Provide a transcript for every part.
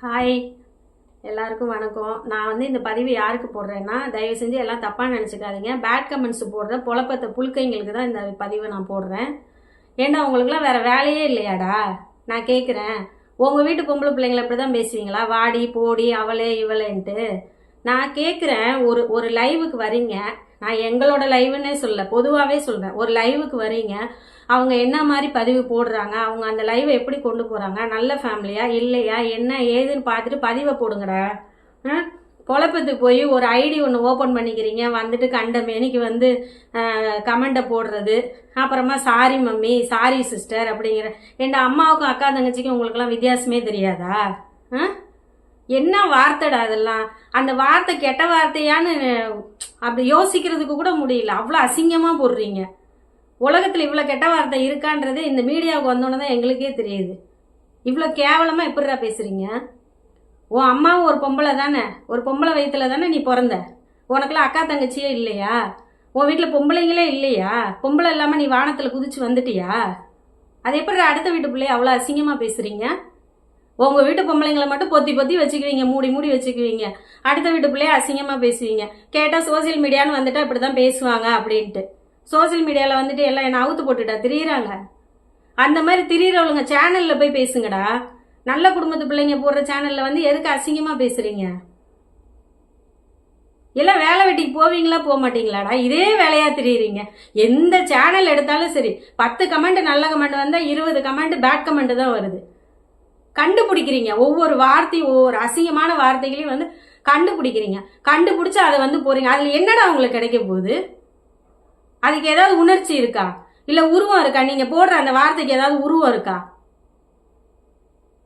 Hi, எல்லாருக்கும் வணக்கம். நான் இந்த பதிவு யாருக்கு போடுறேன்னா, தயவு செஞ்சு எல்லாம் தப்பாக நினச்சிக்காதீங்க. பேட் கமெண்ட்ஸ் போடுற பொழப்பத்த புழுக்கைங்களுக்கு தான் இந்த பதிவை நான் போடுறேன். ஏன்னா உங்களுக்குலாம் வேறு வேலையே இல்லையாடா? நான் கேட்குறேன், உங்கள் வீட்டு பொம்பளை பிள்ளைங்களை இப்படி தான் பேசுவீங்களா? வாடி போடி அவளே இவளேன்ட்டு. நான் கேட்குறேன், ஒரு லைவுக்கு வரீங்க. நான் எங்களோட லைவுன்னே சொல்ல, பொதுவாகவே சொல்கிறேன். ஒரு லைவுக்கு வரீங்க, அவங்க என்ன மாதிரி பதிவு போடுறாங்க, அவங்க அந்த லைவை எப்படி கொண்டு போகிறாங்க, நல்ல ஃபேமிலியா இல்லையா, என்ன ஏதுன்னு பார்த்துட்டு பதிவை போடுங்கடா. குழப்பத்துக்கு போய் ஒரு ஐடி ஒன்று ஓப்பன் பண்ணிக்கிறீங்க, வந்துட்டு கண்ட மேனிக்கு கமெண்ட்டை போடுறது, அப்புறமா சாரி மம்மி சாரி சிஸ்டர் அப்படிங்கிற. என் அம்மாவுக்கும் அக்கா தங்கச்சிக்கும் உங்களுக்கெல்லாம் வித்தியாசமே தெரியாதா? என்ன வார்த்தைடா அதெல்லாம்? அந்த வார்த்தை கெட்ட வார்த்தையான்னு அப்படி யோசிக்கிறதுக்கு கூட முடியல. அவ்வளோ அசிங்கமாக போடுறீங்க. உலகத்தில் இவ்வளோ கெட்ட வார்த்தை இருக்கான்றது இந்த மீடியாவுக்கு வந்தோன்னே தான் எங்களுக்கே தெரியுது. இவ்வளோ கேவலமாக எப்படிடா பேசுகிறீங்க? உன் அம்மாவும் ஒரு பொம்பளை தானே, ஒரு பொம்பளை வயிற்றுல தானே நீ பிறந்த. உனக்குலாம் அக்கா தங்கச்சியே இல்லையா? உன் வீட்டில் பொம்பளைங்களே இல்லையா? பொம்பளை இல்லாமல் நீ வானத்தில் குதிச்சு வந்துட்டியா? அது எப்படி அடுத்த வீட்டு பிள்ளைய அவ்வளோ அசிங்கமாக பேசுகிறீங்க? உங்கள் வீட்டு பொம்பளைங்களை மட்டும் பொத்தி பொத்தி வச்சுக்குவீங்க, மூடி மூடி வச்சுக்குவீங்க. அடுத்த வீட்டு பிள்ளைய அசிங்கமாக பேசுவீங்க. கேட்டால் சோசியல் மீடியான்னு வந்துட்டு அப்படி தான் பேசுவாங்க அப்படின்ட்டு. சோசியல் மீடியாவில் எல்லாம் என்ன அவுத்து போட்டுட்டா திரியிறாங்க. அந்த மாதிரி திரியிறவங்க சேனலில் போய் பேசுங்கடா. நல்ல குடும்பத்து பிள்ளைங்க போடுற சேனலில் எதுக்கு அசிங்கமாக பேசுகிறீங்க? எல்லாம் வேலை வெட்டிக்கு போவீங்களா போக மாட்டீங்களாடா? இதே வேலையா திரியிறீங்க. எந்த சேனல் எடுத்தாலும் சரி, 10 கமெண்ட் நல்ல கமெண்ட் வந்தால் 20 கமெண்ட் பேட் கமெண்ட் தான் வருது. கண்டுபிடிக்கிறீங்க. ஒவ்வொரு வார்த்தையும், ஒவ்வொரு அசிங்கமான வார்த்தைகளையும் கண்டுபிடிக்கிறீங்க. கண்டுபிடிச்சு அதை போறீங்க. அதில் என்னடா உங்களுக்கு கிடைக்க போகுது? அதுக்கு ஏதாவது உணர்ச்சி இருக்கா? இல்லை உருவம் இருக்கா? நீங்கள் போடுற அந்த வார்த்தைக்கு ஏதாவது உருவம் இருக்கா?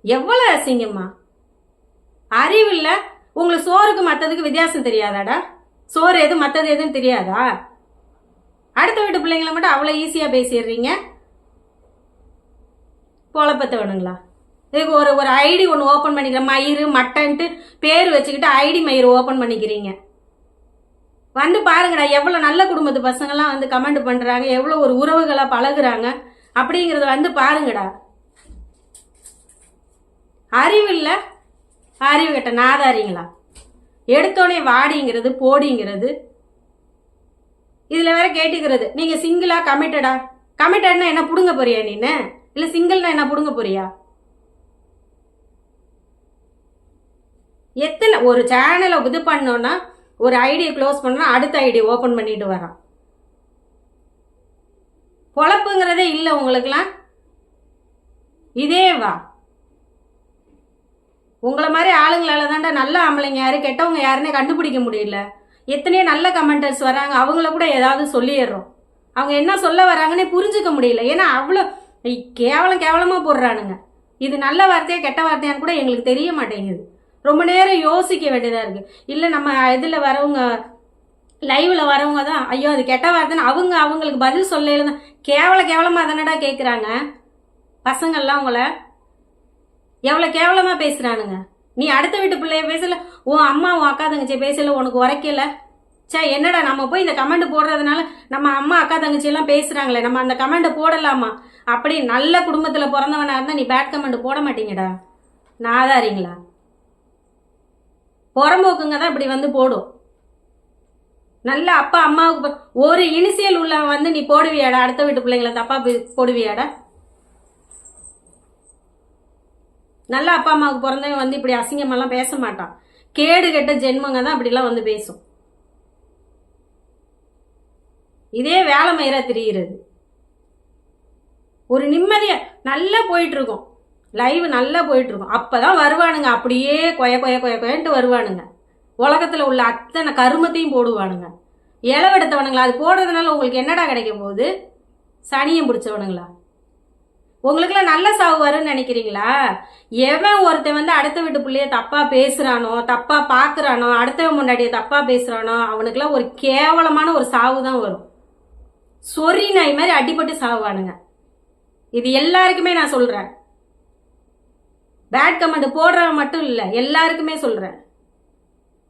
எவ்வளோ அசிங்கம்மா! அறிவு இல்லை உங்களுக்கு. சோறுக்கு மற்றதுக்கு வித்தியாசம் தெரியாதாடா? சோறு எது மற்றது எதுன்னு தெரியாதா? அடுத்த வீட்டு பிள்ளைங்களை மட்டும் அவ்வளோ ஈஸியாக பேசிடுறீங்க. பொழப்பத்தை வேணுங்களா? இதுக்கு ஒரு ஐடி ஒன்று ஓப்பன் பண்ணிக்கிற, மயிறு மட்டன்ட்டு பேர் வச்சுக்கிட்டு ஐடி மயிறு ஓப்பன் பண்ணிக்கிறீங்க. பாருங்கடா, எவ்வளோ நல்ல குடும்பத்து பசங்கள்லாம் கமெண்ட் பண்ணுறாங்க, எவ்வளோ ஒரு உறவுகளாக பழகுறாங்க அப்படிங்கிறத பாருங்கடா. அறிவு இல்லை, அறிவு கட்ட நாதாரிங்களா? எடுத்தோடனே வாடிங்கிறது போடிங்கிறது. இதில் வேற கேட்டுக்கிறது, நீங்கள் சிங்கிளா கமிட்டடா? கமிட்டட்னா என்ன புடுங்க போறியா நீன்னு? இல்லை சிங்கிள்னா என்ன புடுங்க போறியா? எத்தனை ஒரு சேனலை இது பண்ணோன்னா, ஒரு ஐடியை க்ளோஸ் பண்ணோன்னா அடுத்த ஐடியை ஓப்பன் பண்ணிட்டு வரான். பொழப்புங்கிறதே இல்லை உங்களுக்குலாம். இதே வா உங்களை மாதிரி ஆளுங்களால தாண்டா நல்ல ஆம்பளைங்க யாரு கெட்டவங்க யாருன்னே கண்டுபிடிக்க முடியல. எத்தனையோ நல்ல கமெண்டர்ஸ் வராங்க, அவங்கள கூட ஏதாவது சொல்லிடுறோம். அவங்க என்ன சொல்ல வராங்கன்னே புரிஞ்சுக்க முடியல. ஏன்னா அவ்வளோ கேவலமாக போடுறானுங்க. இது நல்ல வார்த்தையா கெட்ட வார்த்தையான்னு கூட எங்களுக்கு தெரிய மாட்டேங்குது. ரொம்ப நேரம் யோசிக்க வேண்டியதாக இருக்குது. இல்லை நம்ம இதில் வரவங்க, லைவில் வரவங்க தான் ஐயோ அது கெட்ட வார்த்தைன்னு அவங்களுக்கு பதில் சொல்லல தான் கேவலமாக தானடா கேட்குறாங்க. பசங்கள்லாம் உங்களை எவ்வளோ கேவலமாக பேசுகிறானுங்க. நீ அடுத்த வீட்டு பிள்ளைய பேசல, உன் அம்மா உன் அக்கா தங்கச்சி பேசல, உனக்கு உரைக்கல. என்னடா நம்ம போய் இந்த கமெண்ட் போடுறதுனால நம்ம அம்மா அக்கா தங்கச்சியெல்லாம் பேசுகிறாங்களே, நம்ம அந்த கமெண்ட்டை போடலாமா? அப்படி நல்ல குடும்பத்தில் பிறந்தவனாக இருந்தால் நீ பேட் கமெண்ட் போட மாட்டீங்கடா. நாதாரிங்களா? புறம்போக்குங்க தான் இப்படி போடும். நல்ல அப்பா அம்மாவுக்கு ஒரு இனிஷியல் உள்ள நீ போடுவியாடா? அடுத்த வீட்டு பிள்ளைங்களை தப்பா போடுவியாடா? நல்ல அப்பா அம்மாவுக்கு பிறந்தவங்க இப்படி அசிங்கமெல்லாம் பேச மாட்டான். கேடு கெட்ட ஜென்மங்க தான் அப்படிலாம் பேசும். இதே வேலை மயிரா தெரிகிறது. ஒரு நிம்மதியா நல்லா போயிட்டு இருக்கும், லைவ் நல்லா போயிட்டு இருக்கும். அப்பதான் வருவானுங்க, அப்படியே கொயன்ட்டு வருவானுங்க. உலகத்துல உள்ள அத்தனை கருமத்தையும் போடுவானுங்க. இளவெடுத்தவனுங்களா? அது போடுறதுனால உங்களுக்கு என்னடா கிடைக்க போகுது? சனியம் பிடிச்சவனுங்களா? உங்களுக்குலாம் நல்ல சாவு வரும்னு நினைக்கிறீங்களா? எவன் ஒருத்தன் அடுத்த வீட்டு பிள்ளைய தப்பா பேசுறானோ, தப்பா பாக்குறானோ, அடுத்தவன் முன்னாடியே தப்பா பேசுறானோ, அவனுக்குலாம் ஒரு கேவலமான ஒரு சாவு தான் வரும். சொறி நாய் மாதிரி அடிபட்டு சாவுவானுங்க. இது எல்லாருக்குமே நான் சொல்றேன். பேட் கமெண்ட் போடுறவன் மட்டும் இல்லை, எல்லாருக்குமே சொல்றேன்.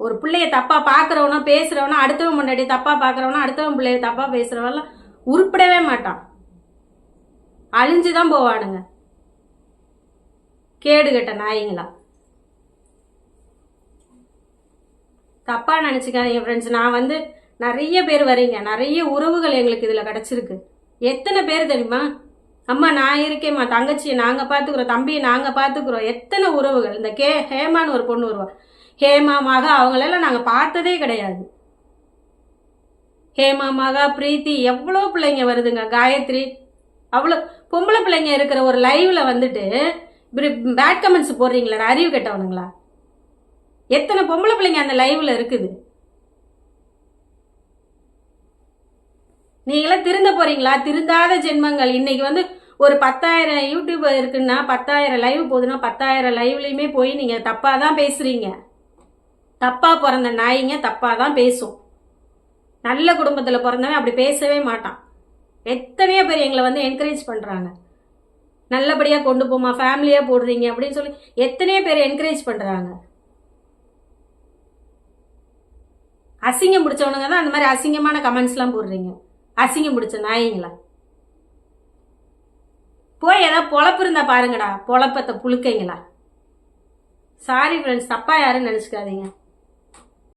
ஒரு பிள்ளைய தப்பா பாக்குறவனோ பேசுறவனோ, அடுத்தவன் முன்னாடி தப்பா பாக்குறவனோ, அடுத்தவன் பிள்ளைய தப்பா பேசுறவன்லாம் உருப்படவே மாட்டான். அழிஞ்சுதான் போவானுங்க. கேடு கட்ட நாய்ங்களா? தப்பாக நினச்சிக்காதீங்க ஃப்ரெண்ட்ஸ். நான் வந்து நிறைய பேர் வரீங்க, நிறைய உறவுகள் எங்களுக்கு இதில் கிடச்சிருக்கு. எத்தனை பேர் தெரியுமா? அம்மா நான் இருக்கேம்மா, தங்கச்சியை நாங்கள் பார்த்துக்குறோம், தம்பியை நாங்கள் பார்த்துக்குறோம். எத்தனை உறவுகள். இந்த ஹேமான்னு ஒரு பொண்ணு வருவா, ஹேமா மகா, அவங்களெல்லாம் நாங்கள் பார்த்ததே கிடையாது. ஹேமா மகா பிரீத்தி எவ்வளோ பிள்ளைங்க வருதுங்க, காயத்ரி, அவ்வளோ பொம்பளை பிள்ளைங்க இருக்கிற ஒரு லைவ்ல வந்துட்டு இப்படி பேட் கமெண்ட்ஸ் போடுறீங்களா? அறிவு கெட்டவனுங்களா? எத்தனை பொம்பளை பிள்ளைங்க அந்த லைவ்ல இருக்குது? நீங்களாம் திருந்த போறீங்களா? திருந்தாத ஜென்மங்கள். இன்னைக்கு வந்து ஒரு 10,000 யூடியூப் இருக்குன்னா 10,000 லைவ் போகுதுன்னா 10,000 லைவ்லையுமே போய் நீங்க தப்பா தான் பேசுறீங்க. தப்பா பிறந்த நாய்ங்க தப்பா தான் பேசும். நல்ல குடும்பத்தில் பிறந்தவன் அப்படி பேசவே மாட்டான். எத்தனையோ பேர் எங்களை வந்து என்கரேஜ் பண்றாங்க, நல்லபடியாக கொண்டு போமா, ஃபேமிலியாக போடுறீங்க அப்படின்னு சொல்லி எத்தனையோ பேர் என்கரேஜ் பண்றாங்க. அசிங்கம் பிடிச்சவனுங்க தான் அந்த மாதிரி அசிங்கமான கமெண்ட்ஸ்லாம் போடுறீங்க. அசிங்கம் பிடிச்ச நாய்ங்களா? போய் ஏதாவது பொழப்பு இருந்தா பாருங்கடா, பொழப்பத்தை புழுக்கைங்களா. சாரி ஃப்ரெண்ட்ஸ், தப்பா யாரும் நினைச்சுக்காதீங்க.